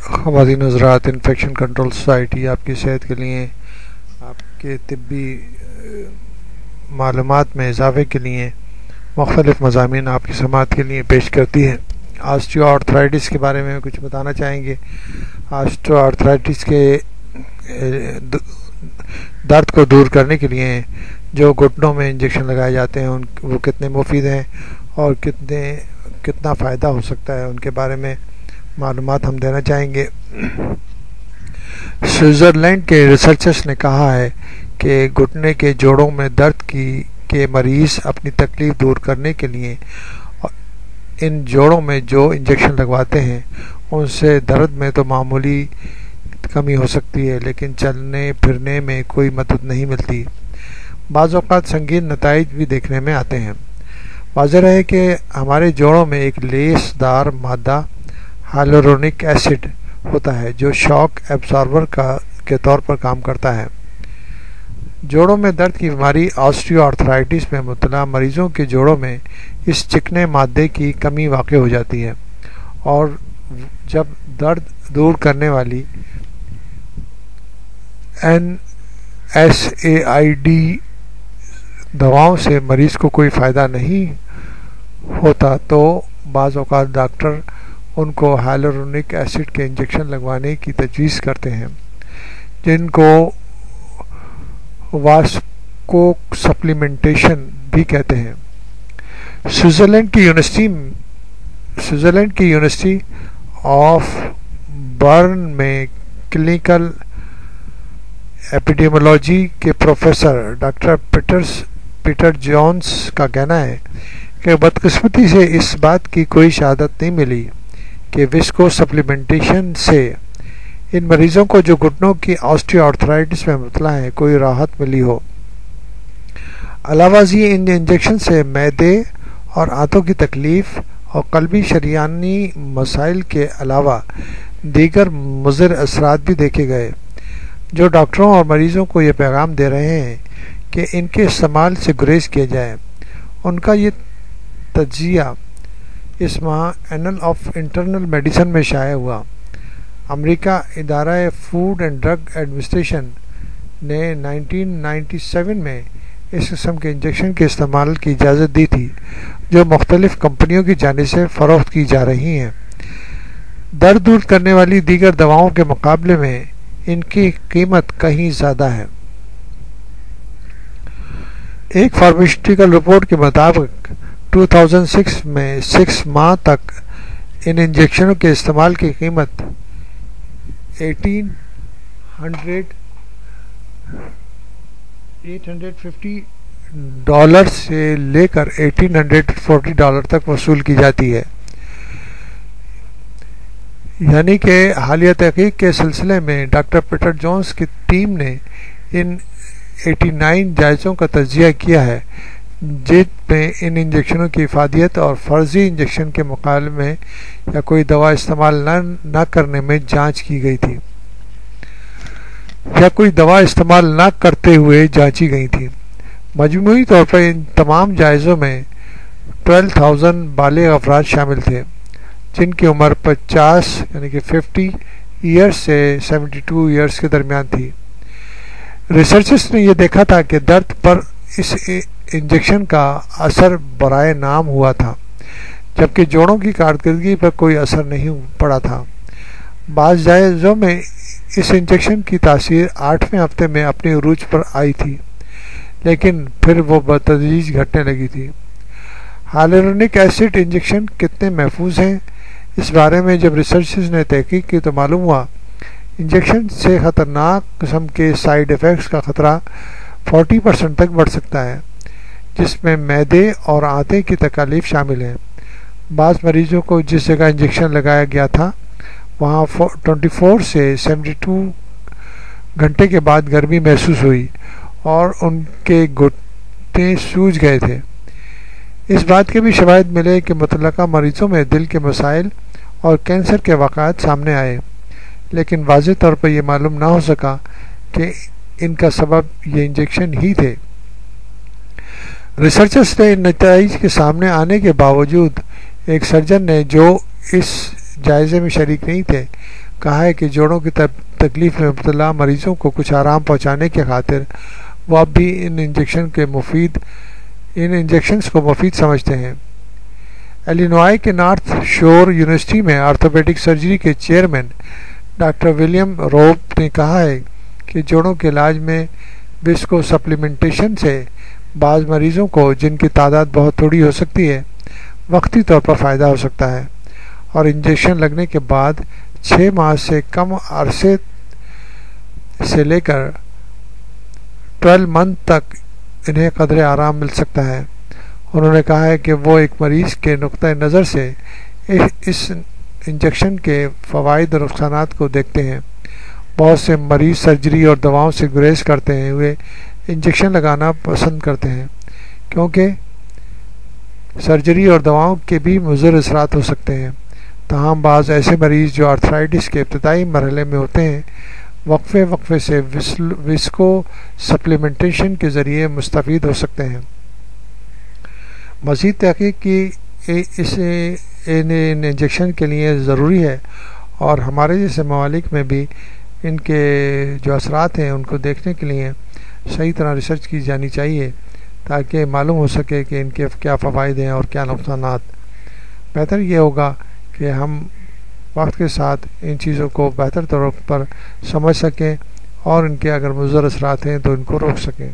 خواتین حضرات، infection control society آپ کی صحت کے لیے آپ کے طبی معلومات میں اضافے کے لیے مختلف مضامین آپ کی سماعت کے لیے پیش کرتی ہے۔ آسٹیو آرتھرائٹس کے بارے میں کچھ بتانا چاہیں گے۔ آسٹیو آرتھرائٹس کے درد کو دور کرنے کے لیے جو گھٹنوں میں انجیکشن لگائے جاتے ہیں وہ کتنے مفید ہیں اور کتنا فائدہ ہو سکتا ہے، ان کے بارے میں معلومات ہم دینا چاہیں گے۔ سوئٹزرلینڈ کے ریسرچرز نے کہا ہے کہ گھٹنے کے جوڑوں میں درد کے مریض اپنی تکلیف دور کرنے کے لیے ان جوڑوں میں جو انجیکشن لگواتے ہیں ان سے درد میں تو معمولی کمی ہو سکتی ہے، لیکن چلنے پھرنے میں کوئی مدد نہیں ملتی۔ بعض اوقات سنگین نتائج بھی دیکھنے میں آتے ہیں۔ واضح ہے کہ ہمارے جوڑوں میں ایک لیس دار مادہ ہائلورونک ایسڈ ہوتا ہے جو شاک ایبزاربر کے طور پر کام کرتا ہے۔ جوڑوں میں درد کی بیماری آسٹیو آرتھرائٹس میں مبتلا مریضوں کے جوڑوں میں اس چکنے مادے کی کمی واقع ہو جاتی ہے، اور جب درد دور کرنے والی NSAID دواؤں سے مریض کو کوئی فائدہ نہیں ہوتا تو بعض اوقات ڈاکٹر ان کو ہائلورونک ایسڈ کے انجیکشن لگوانے کی تجویز کرتے ہیں، جن کو واسکو سپلیمنٹیشن بھی کہتے ہیں۔ سوئٹزرلینڈ کی یونیورسٹی آف برن میں کلینکل ایپیڈیمیولوجی کے پروفیسر ڈاکٹر پیٹر جونز کا کہنا ہے کہ بدقسمتی سے اس بات کی کوئی شہادت نہیں ملی کہ واسکو سپلیمنٹیشن سے ان مریضوں کو جو گھٹنوں کی آسٹیو آرتھرائٹس میں مبتلا ہیں کوئی راحت ملی ہو۔ علاوہ ازیں ان انجیکشن سے معدے اور آنتوں کی تکلیف اور قلبی شریانی مسائل کے علاوہ دیگر مضر اثرات بھی دیکھے گئے، جو ڈاکٹروں اور مریضوں کو یہ پیغام دے رہے ہیں کہ ان کے استعمال سے گریز کیا جائے۔ ان کا یہ تجزیہ اس ماہ اینل آف انٹرنل میڈیسن میں شائع ہوا۔ امریکہ ادارہ فوڈ اینڈ ڈرگ ایڈمنسٹریشن نے 1997 میں اس قسم کے انجیکشن کے استعمال کی اجازت دی تھی، جو مختلف کمپنیوں کی جانب سے فروخت کی جا رہی ہیں۔ درد دور کرنے والی دیگر دواؤں کے مقابلے میں ان کی قیمت کہیں زیادہ ہے۔ ایک فارماسیوٹیکل رپورٹ کے مطابق 2006 میں 6 ماہ تک ان انجیکشنوں کے استعمال کی قیمت $850 سے لے کر $1840 تک وصول کی جاتی ہے۔ یعنی کہ حالیہ تحقیق کے سلسلے میں ڈاکٹر پیٹر جونز کی ٹیم نے ان 89 جائزوں کا تجزیہ کیا ہے جن میں ان انجیکشنوں کی افادیت اور فرضی انجیکشن کے مقابلے میں یا کوئی دوا استعمال نہ کرنے میں جانچ کی گئی تھی یا کوئی دوا استعمال نہ کرتے ہوئے جانچی گئی تھی۔ مجموعی طور پر ان تمام جائزوں میں 12,000 بالغ افراد شامل تھے جن کی عمر 50 یعنی کہ 50 ایئرز سے 72 ایئرز کے درمیان تھی۔ ریسرچرز نے یہ دیکھا تھا کہ درد پر اس انجیکشن کا اثر برائے نام ہوا تھا، جبکہ جوڑوں کی کارکردگی پر کوئی اثر نہیں پڑا تھا۔ بعض جائزوں میں اس انجیکشن کی تاثیر 8ویں ہفتے میں اپنے عروج پر آئی تھی، لیکن پھر وہ بتدریج گھٹنے لگی تھی۔ ہائلورونک ایسڈ انجیکشن کتنے محفوظ ہیں، اس بارے میں جب ریسرچرز نے تحقیق کی تو معلوم ہوا انجیکشن سے خطرناک قسم کے سائیڈ ایفیکٹس کا خطرہ 40% تک بڑھ سکتا ہے، جس میں معدے اور آنتے کی تکالیف شامل ہیں۔ بعض مریضوں کو جس جگہ انجیکشن لگایا گیا تھا وہاں 24 سے 72 گھنٹے کے بعد گرمی محسوس ہوئی اور ان کے گھٹنے سوج گئے تھے۔ اس بات کے بھی شواہد ملے کہ متعلقہ مریضوں میں دل کے مسائل اور کینسر کے واقعات سامنے آئے، لیکن واضح طور پر یہ معلوم نہ ہو سکا کہ ان کا سبب یہ انجیکشن ہی تھے۔ ریسرچرز نے ان نتائج کے سامنے آنے کے باوجود ایک سرجن نے جو اس جائزے میں شریک نہیں تھے کہا ہے کہ جوڑوں کی تکلیف میں مبتلا مریضوں کو کچھ آرام پہنچانے کی خاطر وہ اب بھی ان انجیکشنز کو مفید سمجھتے ہیں۔ ایلینوائے کے نارتھ شور یونیورسٹی میں آرتھوپیڈک سرجری کے چیئرمین ڈاکٹر ولیم روب نے کہا ہے کہ جوڑوں کے علاج میں وسکو سپلیمنٹیشن سے بعض مریضوں کو، جن کی تعداد بہت تھوڑی ہو سکتی ہے، وقتی طور پر فائدہ ہو سکتا ہے، اور انجیکشن لگنے کے بعد 6 ماہ سے کم عرصے سے لے کر 12 منتھ تک انہیں قدرے آرام مل سکتا ہے۔ انہوں نے کہا ہے کہ وہ ایک مریض کے نقطۂ نظر سے اس انجیکشن کے فوائد اور نقصانات کو دیکھتے ہیں۔ بہت سے مریض سرجری اور دواؤں سے گریز کرتے ہوئے انجیکشن لگانا پسند کرتے ہیں، کیونکہ سرجری اور دواؤں کے بھی مضر اثرات ہو سکتے ہیں۔ تاہم بعض ایسے مریض جو آرتھرائٹس کے ابتدائی مرحلے میں ہوتے ہیں وقفے سے وسکو سپلیمنٹیشن کے ذریعے مستفید ہو سکتے ہیں۔ مزید تحقیق کی ان انجیکشن کے لیے ضروری ہے، اور ہمارے جیسے ممالک میں بھی ان کے جو اثرات ہیں ان کو دیکھنے کے لیے صحیح طرح ریسرچ کی جانی چاہیے، تاکہ معلوم ہو سکے کہ ان کے کیا فوائد ہیں اور کیا نقصانات۔ بہتر یہ ہوگا کہ ہم وقت کے ساتھ ان چیزوں کو بہتر طور پر سمجھ سکیں اور ان کے اگر مضر اثرات ہیں تو ان کو روک سکیں۔